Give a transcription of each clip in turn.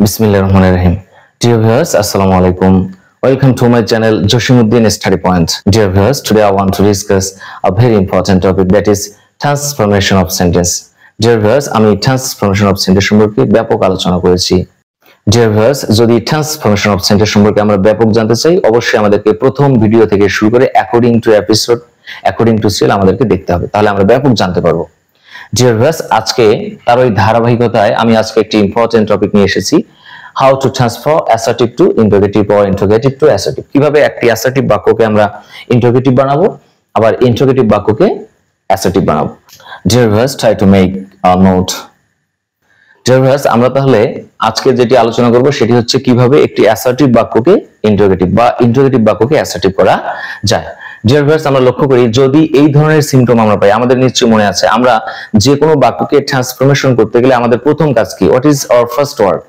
Bismillahirrahmanirrahim. Dear viewers, Assalamu alaikum. Welcome to my channel Joshimuddin Study Point. Dear viewers, today I want to discuss a very important topic, that is transformation of sentence. Dear viewers, আমি transformation of sentence সম্পর্কে ব্যাপক আলোচনা করেছি। Dear viewers, যদি transformation of sentence সম্পর্কে আমরা ব্যাপক জানতে চাই, অবশ্যই আমাদেরকে প্রথম ভিডিও থেকে শুরু করে according to episode, according to serial আমাদেরকে দেখতে হবে, তাহলে আমরা ব্যাপক জানতে পারবো। Dear viewers, আজকে তার ওই ধারাবাহিকতায় আমি আজকে একটি ইম্পর্টেন্ট টপিক নিয়ে এসেছি, how to transfer assertive to interrogative or interrogative to assertive। কিভাবে একটি অ্যাসার্টিভ বাক্যকে আমরা ইন্টারোগেটিভ বানাবো, আবার ইন্টারোগেটিভ বাক্যকে অ্যাসার্টিভ বানাবো। Dear viewers, try to make a note. Dear viewers, আমরা তাহলে আজকে যেটি আলোচনা করব সেটি হচ্ছে কিভাবে একটি অ্যাসার্টিভ বাক্যকে ইন্টারোগেটিভ বা ইন্টারোগেটিভ বাক্যকে অ্যাসার্টিভ করা যায়। Dear viewers, আমরা লক্ষ্য করি যদি এই ধরনের সিম্পটম আমরা পাই, আমাদের নিশ্চয়ই মনে আছে আমরা যে কোনো বাক্যকে ট্রান্সফরমেশন করতে গেলে আমাদের প্রথম কাজ কি, what is our first work,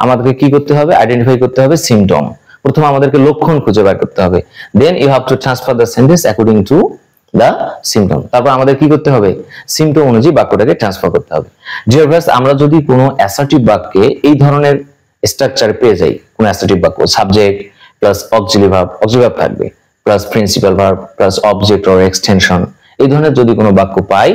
আমাদেরকে কি করতে হবে, আইডেন্টিফাই করতে হবে সিম্পটম। প্রথম আমাদেরকে লক্ষণ খুঁজে বের করতে হবে, then you have to transfer the sentence according to the symptom. তারপর আমাদের কি করতে হবে, সিম্পটম অনুযায়ী বাক্যটাকে ট্রান্সফার করতে হবে। ডিয়ার ভিউয়ার্স, আমরা যদি কোনো অ্যাসার্টিভ বাক্যে এই ধরনের স্ট্রাকচার পেয়ে যাই, কোনো অ্যাসার্টিভ বাক্য সাবজেক্ট প্লাস অক্সিলারি ভার্ব থাকবে, plus principal verb plus object or extension, এই ধরনের যদি কোনো বাক্য পাই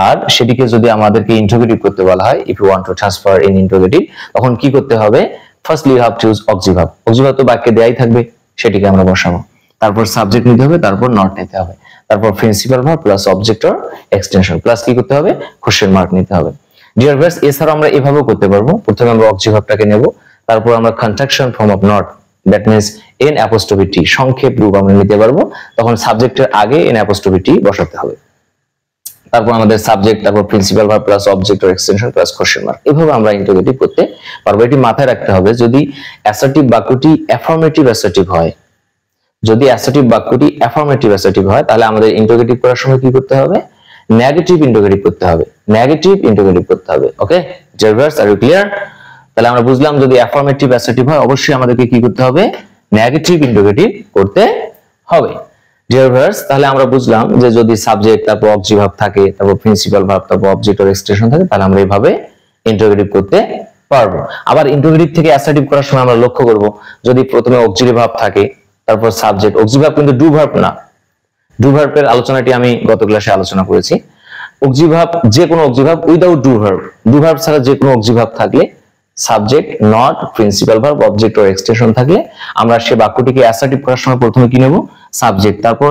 আর সেটিকে যদি আমাদেরকে ইন্টারোগেটিভ করতে বলা হয়, if you want to transfer in interrogative, তখন কি করতে হবে, firstly you have to use auxiliary verb. Auxiliary verb তো বাক্যে দেয়াই থাকবে, সেটিকে আমরা বসাবো। তারপর সাবজেক্ট নিতে হবে, তারপর নট নিতে হবে, তারপর principal verb plus object or extension plus কি করতে হবে, কোশ্চেন মার্ক নিতে হবে। ডিয়ার ভিউয়ার্স, এছাড়া আমরা এভাবেও করতে পারবো, প্রথমে আমরা অক্সিলারি ভার্বটাকে নেব, তারপর আমরা contraction form of not, that means N apostrophe টি, সংক্ষেপ রূপ আমরা নিতে পারবো, তখন সাবজেক্টের আগে এন অ্যাপোস্ট্রফি টি বসাতে হবে। তারপর আমাদের সাবজেক্ট, তারপর principal verb plus object or extension plus question mark, এভাবে আমরা ইন্টারোগেটিভ করতে পারবো। এটি মাথায় রাখতে হবে, যদি অ্যাসার্টিভ বাক্যটি অ্যাফার্মেটিভ অ্যাসার্টিভ হয়, যদি অ্যাসার্টিভ বাক্যটি অ্যাফার্মেটিভ অ্যাসার্টিভ হয়, তাহলে আমাদের ইন্টারোগেটিভ করার সময় কি করতে হবে, নেগেটিভ ইন্টারোগেটিভ করতে হবে, নেগেটিভ ইন্টারোগেটিভ করতে হবে। Okay dear viewers, are you clear? তাহলে আমরা বুঝলাম যদি অ্যাফার্মেটিভ অ্যাসার্টিভ হয় অবশ্যই আমাদেরকে কি করতে হবে, নেগেটিভ ইন্টারোগেটিভ করতে হবে। ডিয়ার ভিউয়ার্স, তাহলে আমরা বুঝলাম যে যদি সাবজেক্ট তারপর অবজেক্ট ভার্ব থাকে, তারপর প্রিন্সিপাল ভার্ব, তারপর অবজেক্ট অর এক্সটেনশন থাকে, তাহলে আমরা এইভাবে ইন্টারোগেটিভ করতে পারবো। আবার ইন্টারোগেটিভ থেকে অ্যাসার্টিভ করার সময় আমরা লক্ষ্য করব, যদি প্রথমে অক্সিলারি ভার্ব থাকে, তারপর সাবজেক্ট, অক্সিলারি ভার্ব কিন্তু ডু ভার্ব না, ডু ভার্বের আলোচনাটি আমি গত ক্লাসে আলোচনা করেছি। অক্সিলারি ভার্ব, যে কোনো auxiliary verb without do verb, do verb ছাড়া যে কোনো অক্সিলারি ভার্ব থাকলে, subject, not, principal verb, object or extension থাকলে আমরা সে বাক্যটিকে অ্যাসার্টিভ করার সময় প্রথমে কি নেব, সাবজেক্ট, তারপর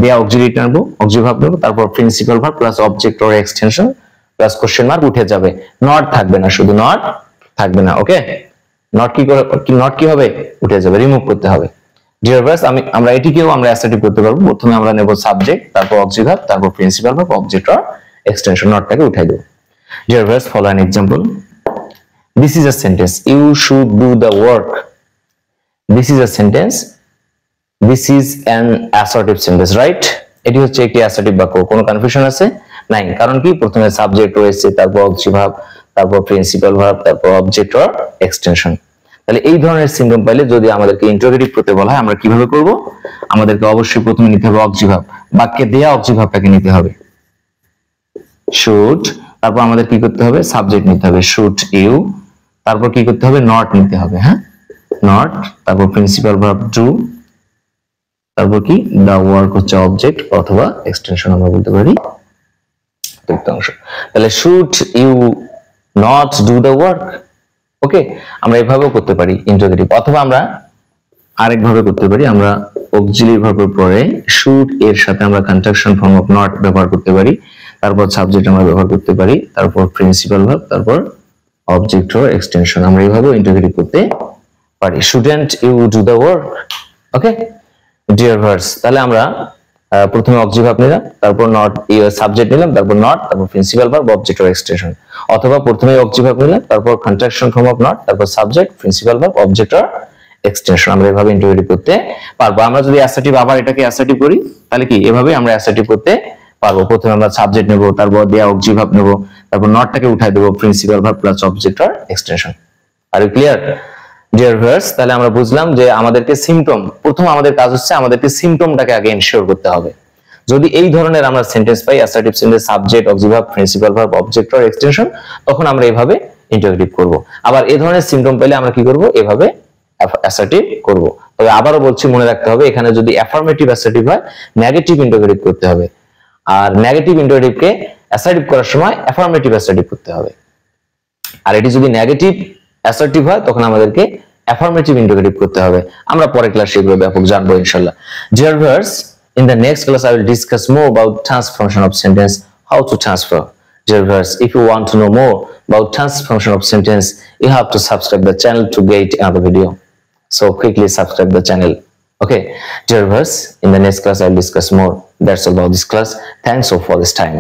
দেয়া অক্সিলারি নেব, অক্সিলারি ভার্ব নেব, তারপর principal verb plus object or extension plus question mark উঠে যাবে, নট থাকবে না, শুধু নট থাকবে না। ওকে, নট কি হবে, উঠে যাবে, রিমুভ করতে হবে। ডিয়ার ভিউয়ার্স, আমরা এটিকেও আমরা অ্যাসার্টিভ করতে পারবো, প্রথমে আমরা নেব সাবজেক্ট, তারপর অক্সিলারি ভার্ব, তারপর principal verb, object or extension, নটটাকে উঠাই দেব। Dear viewers, follow an example. This is a sentence, you should do the work. This is a sentence, this is an assertive sentence, right? এটি হচ্ছে একটি assertive বাক্য, কোনো confusion আছে নাই? কারণ কি, প্রথমে সাবজেক্ট রয়েছে, তারপর অক্সিলারি ভার্ব, তারপর প্রিন্সিপাল ভার্ব, তারপর অবজেক্ট অর এক্সটেনশন। তাহলে এই ধরনের সিম্পটম পাইলে যদি আমাদেরকে ইন্টারোগেটিভ করতে বলা হয়, আমরা কিভাবে করব, আমাদেরকে অবশ্যই প্রথমে নিতে হবে অক্সিলারি ভার্ব, বাক্যে দেয়া অক্সিলারি ভার্বটাকে নিতে হবে, শুড, তারপর আমাদের কি করতে হবে, সাবজেক্ট নিতে হবে, শুড ইউ, তারপর কি করতে হবে, নট নিতে হবে, হ্যাঁ নট, তারপর প্রিন্সিপাল ভার্ব ডু, তারপর কি দা ওয়ার্ক হচ্ছে অবজেক্ট অথবা এক্সটেনশন আমরা বলতে পারি তৃতীয়াংশ। তাহলে should you not do the work. Okay, আমরা এভাবেও করতে পারি ইন্টারোগেটিভ, অথবা আমরা আরেকভাবে করতে পারি, আমরা অক্সিলারি ভার্বের পরে শুড এর সাথে আমরা কন্ট্রাকশন ফর্ম অফ নট ব্যবহার করতে পারি, তারপর সাবজেক্ট আমরা ব্যবহার করতে পারি, তারপর প্রিন্সিপাল ভার্ব, তারপর অবজেক্ট অর এক্সটেনশন, আমরা এইভাবে ইন্টারোগেটিভ করতে পারি, shouldn't you do the work. Okay dear viewers, তাহলে আমরা প্রথমে অক্সিলারি ভার্ব নিলাম, তারপর নট, সাবজেক্ট নিলাম, তারপর নট, তারপর principal verb, object or extension, অথবা প্রথমে অক্সিলারি ভার্ব নিলাম, তারপর কন্ট্রাকশন ফর্ম অফ নট, তারপর subject, principal verb, object or extension, আমরা এইভাবে ইন্টারোগেটিভ করতে পারবো। আমরা যদি অ্যাসার্টিভ আবার এটাকে অ্যাসার্টিভ করি, তাহলে কি এভাবে আমরা অ্যাসার্টিভ করতে পারবো। প্রথমে আমরা সাবজেক্ট নেব, তারপর দেয়া অক্সিলারি ভার্ব নেব, তারপর নটটাকে উঠাই দেব, principal verb plus object or extension. Are you clear dear viewers? তাহলে আমরা বুঝলাম যে আমাদেরকে সিম্পটম, প্রথম আমাদের কাজ হচ্ছে আমাদেরকে সিম্পটমটাকে আগে এনশিওর করতে হবে। যদি এই ধরনের আমরা sentence pi, assertive sentence, subject, auxiliary verb, principal verb, object or extension, তখন আমরা এইভাবে ইন্টারোগেটিভ করব। আবার এই ধরনের সিম্পটম পেলে আমরা কি করব, এভাবে অ্যাসার্টিভ করব। তবে আবারও বলছি, মনে রাখতে হবে এখানে যদি অ্যাফার্মেটিভ অ্যাসার্টিভ হয় নেগেটিভ ইন্টারোগেটিভ করতে হবে, আর নেগেটিভ ইন্টারোগেটিভকে অ্যাসার্টিভ করার সময় অ্যাফার্মেটিভ অ্যাসার্টিভ করতে হবে। আর এটি যদি নেগেটিভ অ্যাসার্টিভ হয় তখন আমাদেরকে অ্যাফার্মেটিভ ইন্টারোগেটিভ করতে হবে। আমরা পরের ক্লাসে এগুলো ব্যাপক জানবো ইনশাআল্লাহ। Dear viewers, in the next class I will discuss more about transfer function of sentence, how to transfer. Dear viewers, if you want to know more about transfer function of sentence, you have to subscribe the channel to get another video. So quickly subscribe the channel. Okay, dear viewers, in the next class I will discuss more. That's all about this class. Thanks all for this time.